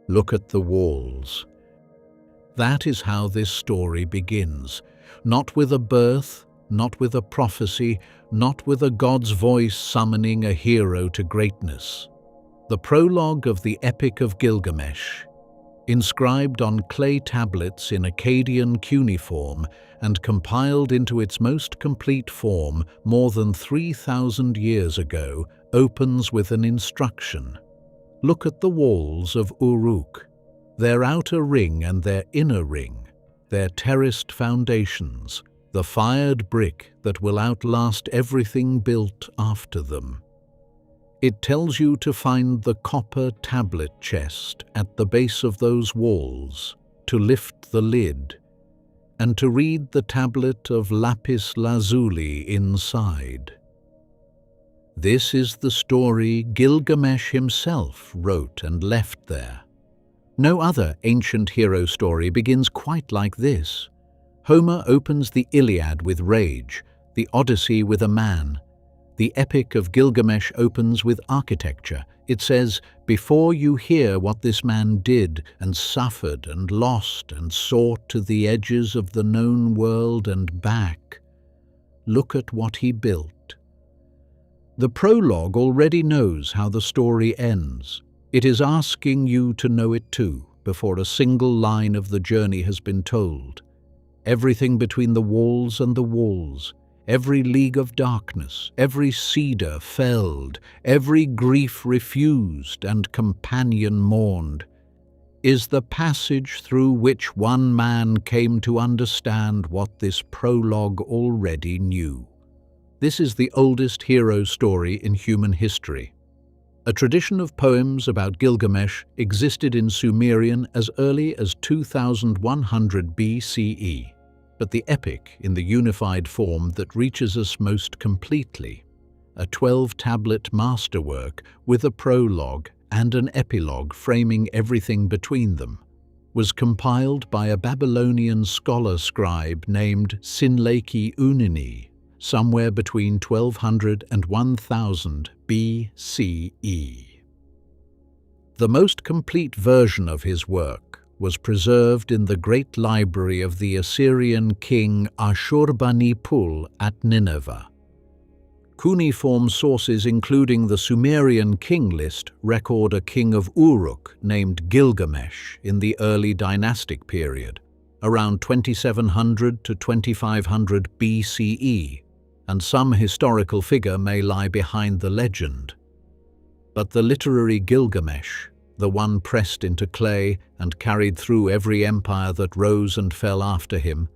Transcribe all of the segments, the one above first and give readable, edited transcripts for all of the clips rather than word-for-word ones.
Look at the walls. That is how this story begins. Not with a birth, not with a prophecy, not with a god's voice summoning a hero to greatness. The prologue of the Epic of Gilgamesh, inscribed on clay tablets in Akkadian cuneiform and compiled into its most complete form more than 3,000 years ago, opens with an instruction. Look at the walls of Uruk, their outer ring and their inner ring, their terraced foundations, the fired brick that will outlast everything built after them. It tells you to find the copper tablet chest at the base of those walls, to lift the lid, and to read the tablet of lapis lazuli inside. This is the story Gilgamesh himself wrote and left there. No other ancient hero story begins quite like this. Homer opens the Iliad with rage, the Odyssey with a man. The Epic of Gilgamesh opens with architecture. It says, before you hear what this man did and suffered and lost and sought to the edges of the known world and back, look at what he built. The prologue already knows how the story ends. It is asking you to know it too, before a single line of the journey has been told. Everything between the walls and the walls, every league of darkness, every cedar felled, every grief refused and companion mourned, is the passage through which one man came to understand what this prologue already knew. This is the oldest hero story in human history. A tradition of poems about Gilgamesh existed in Sumerian as early as 2100 BCE, but the epic in the unified form that reaches us most completely, a 12-tablet masterwork with a prologue and an epilogue framing everything between them, was compiled by a Babylonian scholar-scribe named Sîn-lēqi-unninni, somewhere between 1200 and 1000 BCE. The most complete version of his work was preserved in the great library of the Assyrian king Ashurbanipal at Nineveh. Cuneiform sources including the Sumerian king list record a king of Uruk named Gilgamesh in the early dynastic period, around 2700 to 2500 BCE, and some historical figure may lie behind the legend. But the literary Gilgamesh, the one pressed into clay and carried through every empire that rose and fell after him,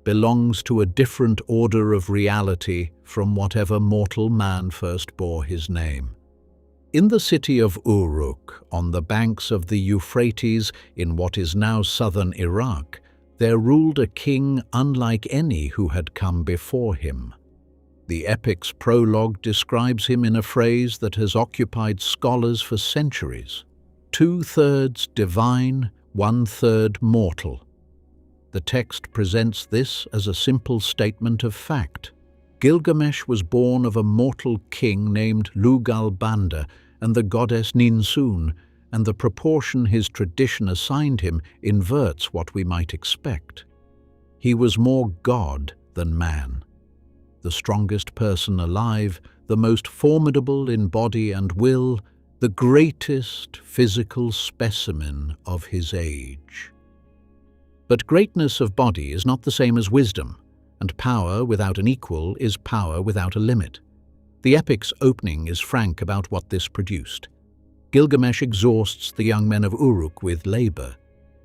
belongs to a different order of reality from whatever mortal man first bore his name. In the city of Uruk, on the banks of the Euphrates in what is now southern Iraq, there ruled a king unlike any who had come before him. The epic's prologue describes him in a phrase that has occupied scholars for centuries: 2/3 divine, 1/3 mortal. The text presents this as a simple statement of fact. Gilgamesh was born of a mortal king named Lugalbanda and the goddess Ninsun, and the proportion his tradition assigned him inverts what we might expect. He was more god than man, the strongest person alive, the most formidable in body and will, the greatest physical specimen of his age. But greatness of body is not the same as wisdom, and power without an equal is power without a limit. The epic's opening is frank about what this produced. Gilgamesh exhausts the young men of Uruk with labor.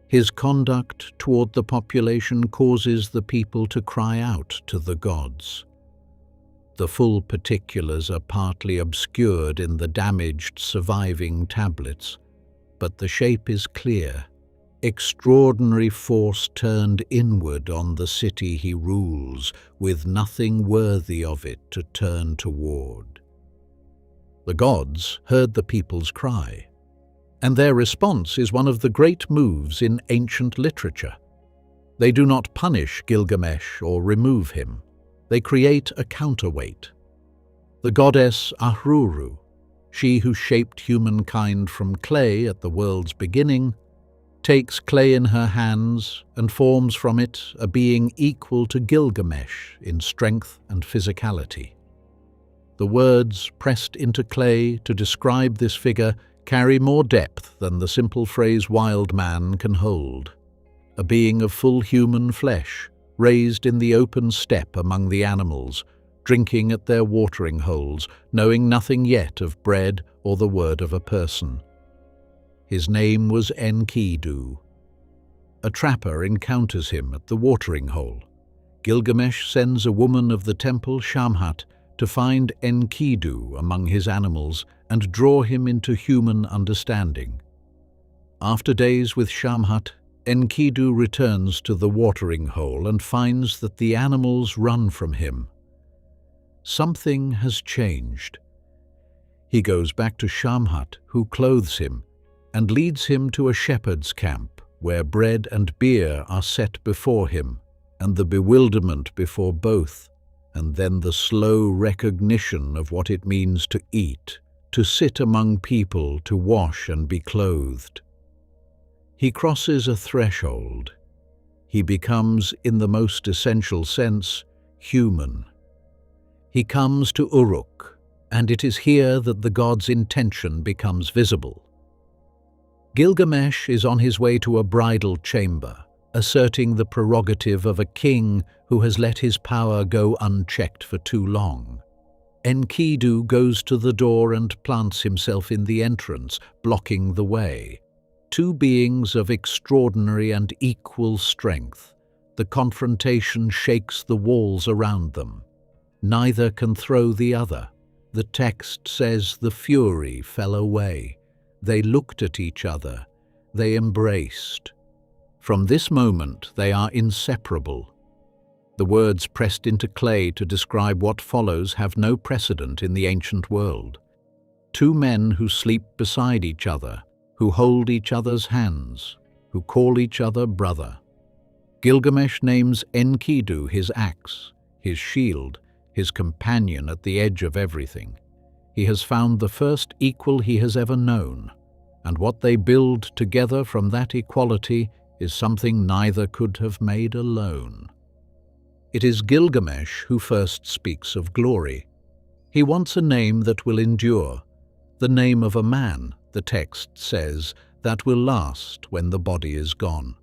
His conduct toward the population causes the people to cry out to the gods. The full particulars are partly obscured in the damaged surviving tablets, but the shape is clear. Extraordinary force turned inward on the city he rules, with nothing worthy of it to turn toward. The gods heard the people's cry, and their response is one of the great moves in ancient literature. They do not punish Gilgamesh or remove him. They create a counterweight. The goddess Ahurru, she who shaped humankind from clay at the world's beginning, takes clay in her hands and forms from it a being equal to Gilgamesh in strength and physicality. The words pressed into clay to describe this figure carry more depth than the simple phrase wild man can hold. A being of full human flesh, raised in the open steppe among the animals, drinking at their watering holes, knowing nothing yet of bread or the word of a person. His name was Enkidu. A trapper encounters him at the watering hole. Gilgamesh sends a woman of the temple Shamhat to find Enkidu among his animals and draw him into human understanding. After days with Shamhat, Enkidu returns to the watering hole and finds that the animals run from him. Something has changed. He goes back to Shamhat, who clothes him, and leads him to a shepherd's camp, where bread and beer are set before him, and the bewilderment before both, and then the slow recognition of what it means to eat, to sit among people, to wash and be clothed. He crosses a threshold. He becomes, in the most essential sense, human. He comes to Uruk, and it is here that the god's intention becomes visible. Gilgamesh is on his way to a bridal chamber, asserting the prerogative of a king who has let his power go unchecked for too long. Enkidu goes to the door and plants himself in the entrance, blocking the way. Two beings of extraordinary and equal strength. The confrontation shakes the walls around them. Neither can throw the other. The text says the fury fell away. They looked at each other. They embraced. From this moment, they are inseparable. The words pressed into clay to describe what follows have no precedent in the ancient world. Two men who sleep beside each other, who hold each other's hands, who call each other brother. Gilgamesh names Enkidu his axe, his shield, his companion at the edge of everything. He has found the first equal he has ever known, and what they build together from that equality is something neither could have made alone. It is Gilgamesh who first speaks of glory. He wants a name that will endure, the name of a man, the text says, that will last when the body is gone.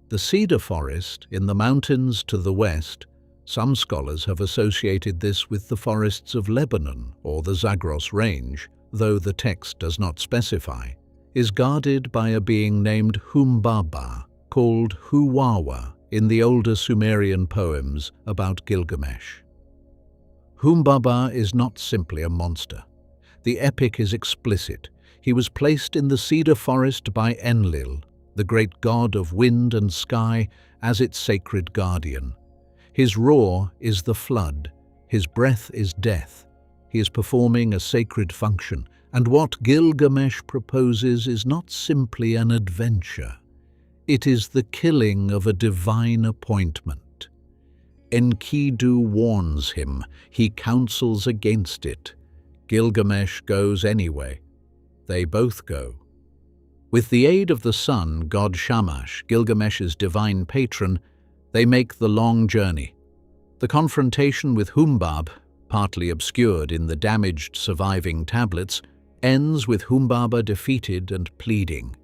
The cedar forest in the mountains to the west, some scholars have associated this with the forests of Lebanon or the Zagros range, though the text does not specify, is guarded by a being named Humbaba, called Huwawa in the older Sumerian poems about Gilgamesh. Humbaba is not simply a monster. The epic is explicit. He was placed in the cedar forest by Enlil, the great god of wind and sky, as its sacred guardian. His roar is the flood, his breath is death. He is performing a sacred function, and what Gilgamesh proposes is not simply an adventure. It is the killing of a divine appointment. Enkidu warns him, he counsels against it. Gilgamesh goes anyway. They both go. With the aid of the sun, god Shamash, Gilgamesh's divine patron, they make the long journey. The confrontation with Humbab, partly obscured in the damaged surviving tablets, ends with Humbaba defeated and pleading.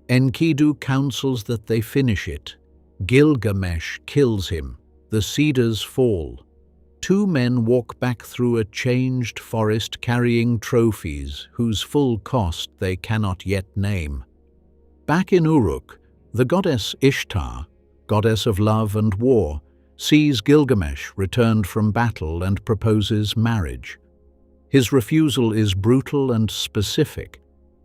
Enkidu counsels that they finish it. Gilgamesh kills him. The cedars fall. Two men walk back through a changed forest carrying trophies whose full cost they cannot yet name. Back in Uruk, the goddess Ishtar, goddess of love and war, sees Gilgamesh returned from battle and proposes marriage. His refusal is brutal and specific.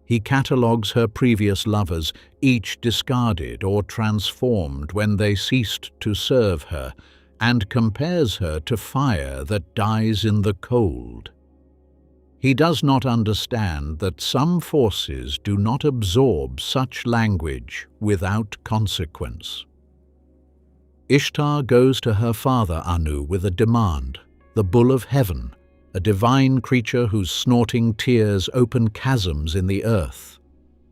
He catalogues her previous lovers, each discarded or transformed when they ceased to serve her, and compares her to fire that dies in the cold. He does not understand that some forces do not absorb such language without consequence. Ishtar goes to her father Anu with a demand, the bull of heaven, a divine creature whose snorting tears open chasms in the earth.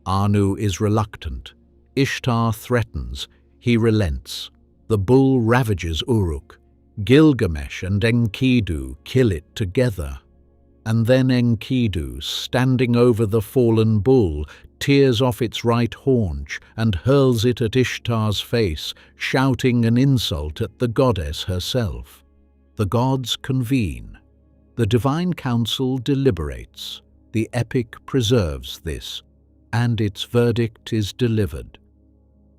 Anu is reluctant. Ishtar threatens, he relents. The bull ravages Uruk. Gilgamesh and Enkidu kill it together. And then Enkidu, standing over the fallen bull, tears off its right haunch and hurls it at Ishtar's face, shouting an insult at the goddess herself. The gods convene. The divine council deliberates. The epic preserves this, and its verdict is delivered.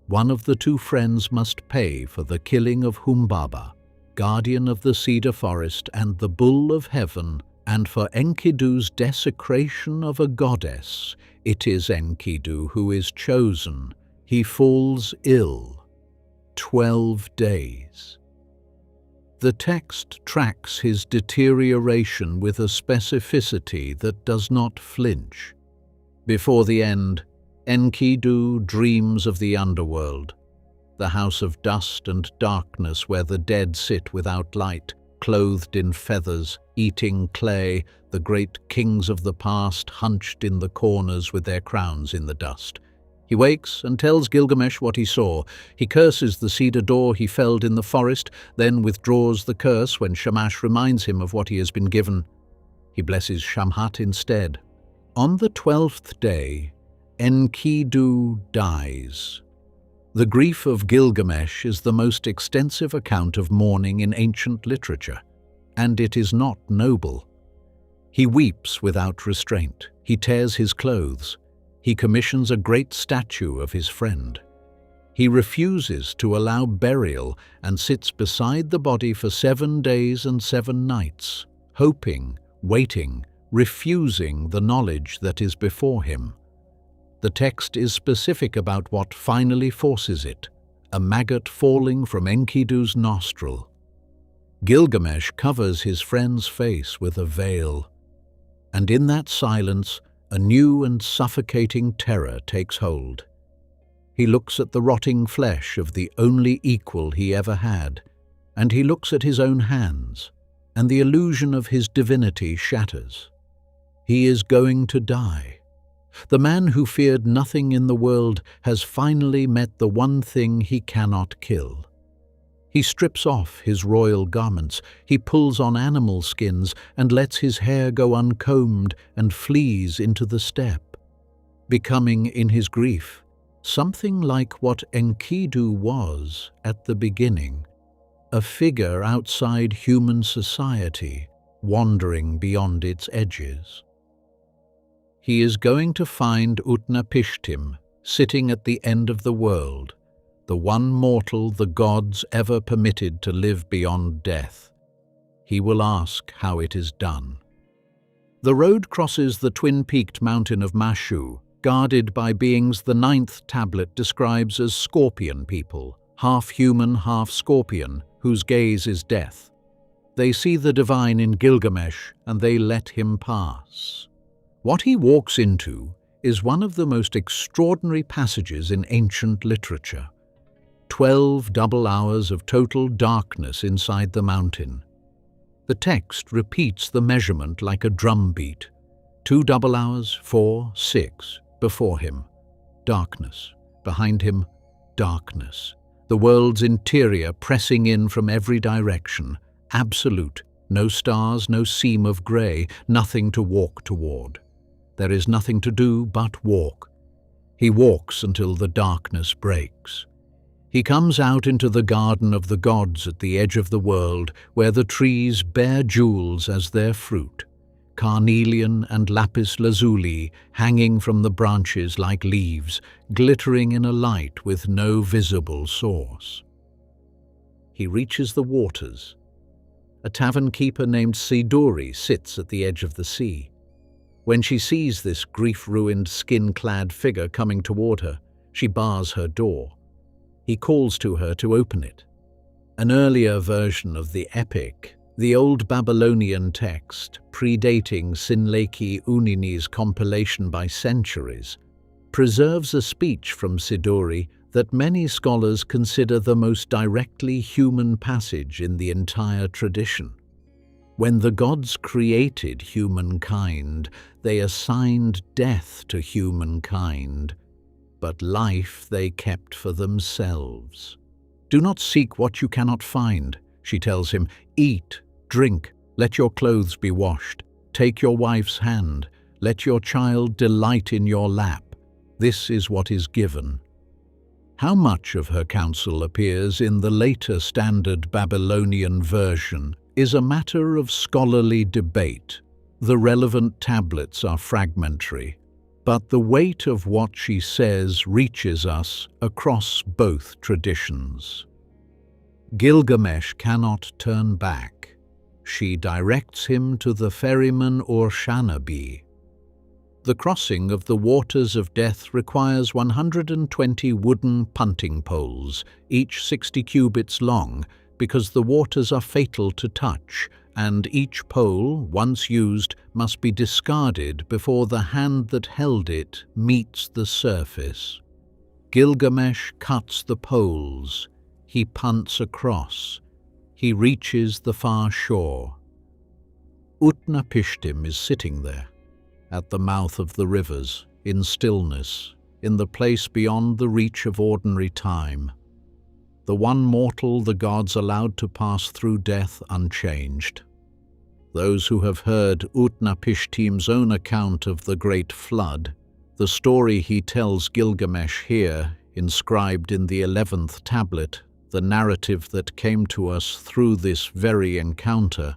One of the two friends must pay for the killing of Humbaba, guardian of the cedar forest and the bull of heaven, and for Enkidu's desecration of a goddess. It is Enkidu who is chosen. He falls ill. 12 days. The text tracks his deterioration with a specificity that does not flinch. Before the end, Enkidu dreams of the underworld, the house of dust and darkness where the dead sit without light, clothed in feathers, eating clay, the great kings of the past hunched in the corners with their crowns in the dust. He wakes and tells Gilgamesh what he saw. He curses the cedar door he felled in the forest, then withdraws the curse when Shamash reminds him of what he has been given. He blesses Shamhat instead. On the 12th day, Enkidu dies. The grief of Gilgamesh is the most extensive account of mourning in ancient literature, and it is not noble. He weeps without restraint. He tears his clothes. He commissions a great statue of his friend. He refuses to allow burial and sits beside the body for 7 days and 7 nights, hoping, waiting, refusing the knowledge that is before him. The text is specific about what finally forces it, a maggot falling from Enkidu's nostril. Gilgamesh covers his friend's face with a veil, and in that silence, a new and suffocating terror takes hold. He looks at the rotting flesh of the only equal he ever had, and he looks at his own hands, and the illusion of his divinity shatters. He is going to die. The man who feared nothing in the world has finally met the one thing he cannot kill. He strips off his royal garments, he pulls on animal skins and lets his hair go uncombed and flees into the steppe, becoming, in his grief, something like what Enkidu was at the beginning, a figure outside human society, wandering beyond its edges. He is going to find Utnapishtim sitting at the end of the world, the one mortal the gods ever permitted to live beyond death. He will ask how it is done. The road crosses the twin-peaked mountain of Mashu, guarded by beings the 9th tablet describes as scorpion people, half human, half scorpion, whose gaze is death. They see the divine in Gilgamesh and they let him pass. What he walks into is one of the most extraordinary passages in ancient literature. 12 double hours of total darkness inside the mountain. The text repeats the measurement like a drum beat. 2 double hours, 4, 6, before him, darkness, behind him, darkness. The world's interior pressing in from every direction, absolute, no stars, no seam of grey, nothing to walk toward. There is nothing to do but walk. He walks until the darkness breaks. He comes out into the garden of the gods at the edge of the world, where the trees bear jewels as their fruit, carnelian and lapis lazuli hanging from the branches like leaves, glittering in a light with no visible source. He reaches the waters. A tavern keeper named Siduri sits at the edge of the sea. When she sees this grief-ruined, skin-clad figure coming toward her, she bars her door. He calls to her to open it. An earlier version of the epic, the old Babylonian text, predating Sîn-lēqi-unninni's compilation by centuries, preserves a speech from Siduri that many scholars consider the most directly human passage in the entire tradition. When the gods created humankind, they assigned death to humankind, but life they kept for themselves. "Do not seek what you cannot find," she tells him. "Eat, drink, let your clothes be washed. Take your wife's hand, let your child delight in your lap. This is what is given." How much of her counsel appears in the later standard Babylonian version is a matter of scholarly debate. The relevant tablets are fragmentary, but the weight of what she says reaches us across both traditions. Gilgamesh cannot turn back. She directs him to the ferryman Urshanabi. The crossing of the waters of death requires 120 wooden punting poles, each 60 cubits long, because the waters are fatal to touch, and each pole, once used, must be discarded before the hand that held it meets the surface. Gilgamesh cuts the poles. He punts across. He reaches the far shore. Utnapishtim is sitting there, at the mouth of the rivers, in stillness, in the place beyond the reach of ordinary time. The one mortal the gods allowed to pass through death unchanged. Those who have heard Utnapishtim's own account of the Great Flood, the story he tells Gilgamesh here, inscribed in the 11th tablet, the narrative that came to us through this very encounter,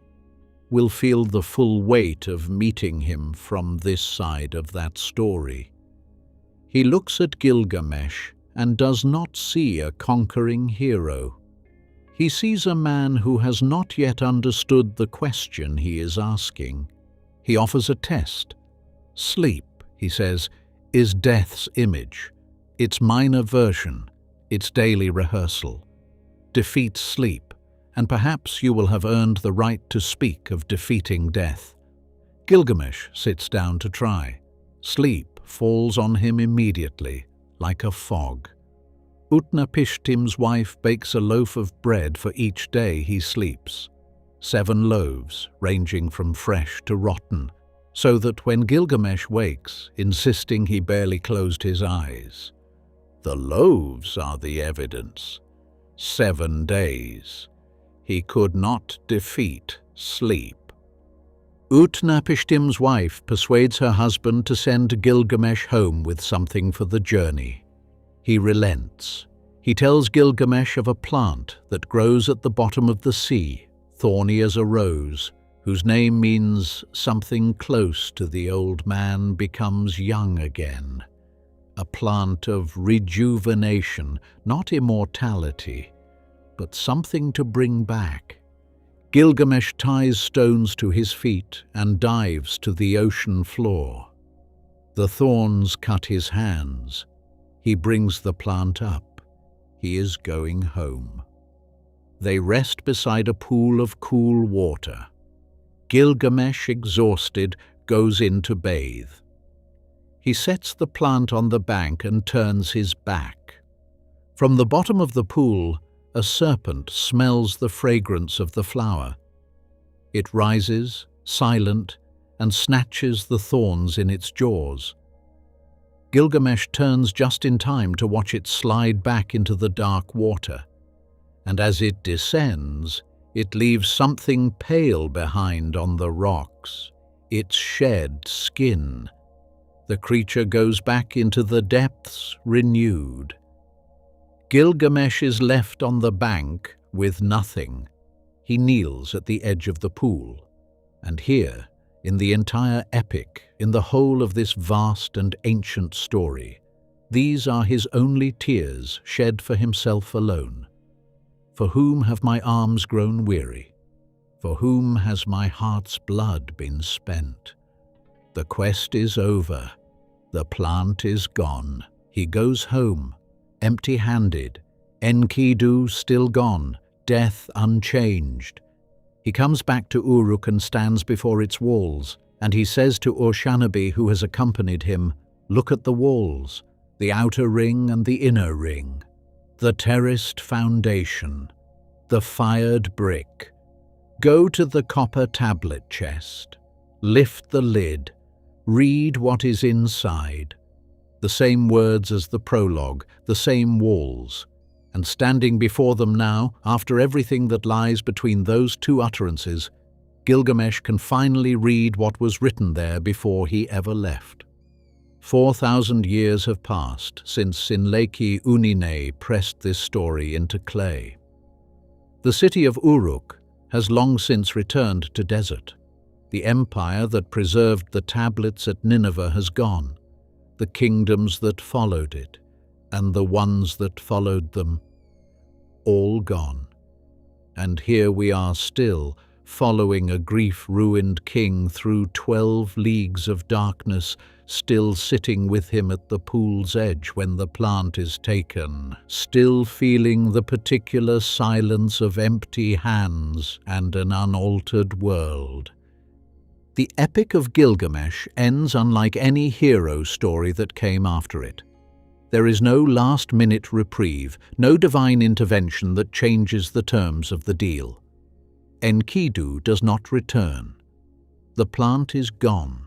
will feel the full weight of meeting him from this side of that story. He looks at Gilgamesh and does not see a conquering hero. He sees a man who has not yet understood the question he is asking. He offers a test. Sleep, he says, is death's image, its minor version, its daily rehearsal. Defeat sleep, and perhaps you will have earned the right to speak of defeating death. Gilgamesh sits down to try. Sleep falls on him immediately, like a fog. Utnapishtim's wife bakes a loaf of bread for each day he sleeps. 7 loaves, ranging from fresh to rotten, so that when Gilgamesh wakes, insisting he barely closed his eyes. The loaves are the evidence. 7 days. He could not defeat sleep. Utnapishtim's wife persuades her husband to send Gilgamesh home with something for the journey. He relents. He tells Gilgamesh of a plant that grows at the bottom of the sea, thorny as a rose, whose name means something close to the old man becomes young again. A plant of rejuvenation, not immortality, but something to bring back. Gilgamesh ties stones to his feet and dives to the ocean floor. The thorns cut his hands. He brings the plant up. He is going home. They rest beside a pool of cool water. Gilgamesh, exhausted, goes in to bathe. He sets the plant on the bank and turns his back. From the bottom of the pool, a serpent smells the fragrance of the flower. It rises, silent, and snatches the thorns in its jaws. Gilgamesh turns just in time to watch it slide back into the dark water, and as it descends, it leaves something pale behind on the rocks, its shed skin. The creature goes back into the depths renewed. Gilgamesh is left on the bank with nothing. He kneels at the edge of the pool, and here, in the entire epic, in the whole of this vast and ancient story, these are his only tears shed for himself alone. For whom have my arms grown weary? For whom has my heart's blood been spent? The quest is over. The plant is gone. He goes home, empty-handed, Enkidu still gone, death unchanged. He comes back to Uruk and stands before its walls, and he says to Urshanabi, who has accompanied him, "Look at the walls, the outer ring and the inner ring, the terraced foundation, the fired brick. Go to the copper tablet chest, lift the lid, read what is inside. The same words as the prologue, the same walls. And standing before them now, after everything that lies between those two utterances, Gilgamesh can finally read what was written there before he ever left. 4,000 years have passed since Sîn-lēqi-unninni pressed this story into clay. The city of Uruk has long since returned to desert. The empire that preserved the tablets at Nineveh has gone, the kingdoms that followed it, and the ones that followed them, all gone. And here we are still, following a grief-ruined king through 12 leagues of darkness, still sitting with him at the pool's edge when the plant is taken, still feeling the particular silence of empty hands and an unaltered world. The Epic of Gilgamesh ends unlike any hero story that came after it. There is no last-minute reprieve, no divine intervention that changes the terms of the deal. Enkidu does not return. The plant is gone.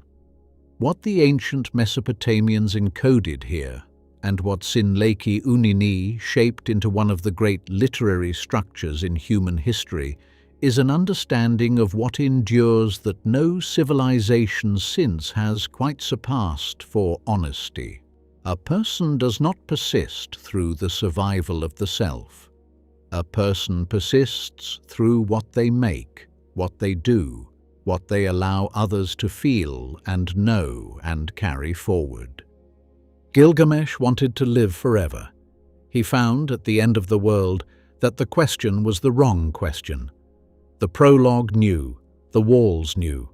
What the ancient Mesopotamians encoded here, and what Sîn-lēqi-unninni shaped into one of the great literary structures in human history, is an understanding of what endures that no civilization since has quite surpassed for honesty. A person does not persist through the survival of the self. A person persists through what they make, what they do, what they allow others to feel and know and carry forward. Gilgamesh wanted to live forever. He found at the end of the world that the question was the wrong question. The prologue knew, the walls knew,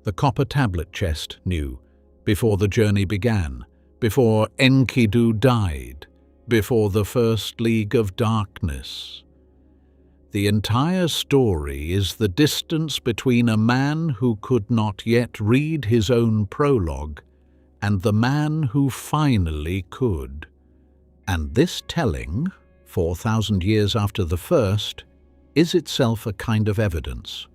the copper tablet chest knew, before the journey began, before Enkidu died, before the first league of darkness. The entire story is the distance between a man who could not yet read his own prologue and the man who finally could. And this telling, 4,000 years after the first, is itself a kind of evidence.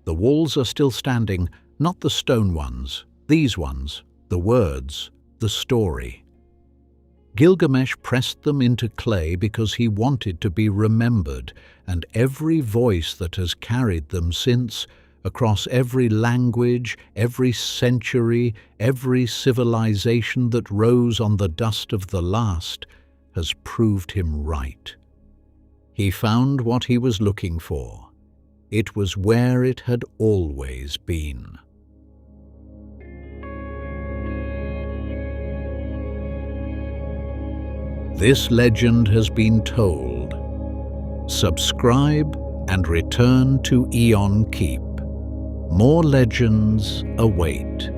The walls are still standing, not the stone ones, these ones, the words, the story. Gilgamesh pressed them into clay because he wanted to be remembered, and every voice that has carried them since, across every language, every century, every civilization that rose on the dust of the last, has proved him right. He found what he was looking for. It was where it had always been. This legend has been told. Subscribe and return to Aeonkeep. More legends await.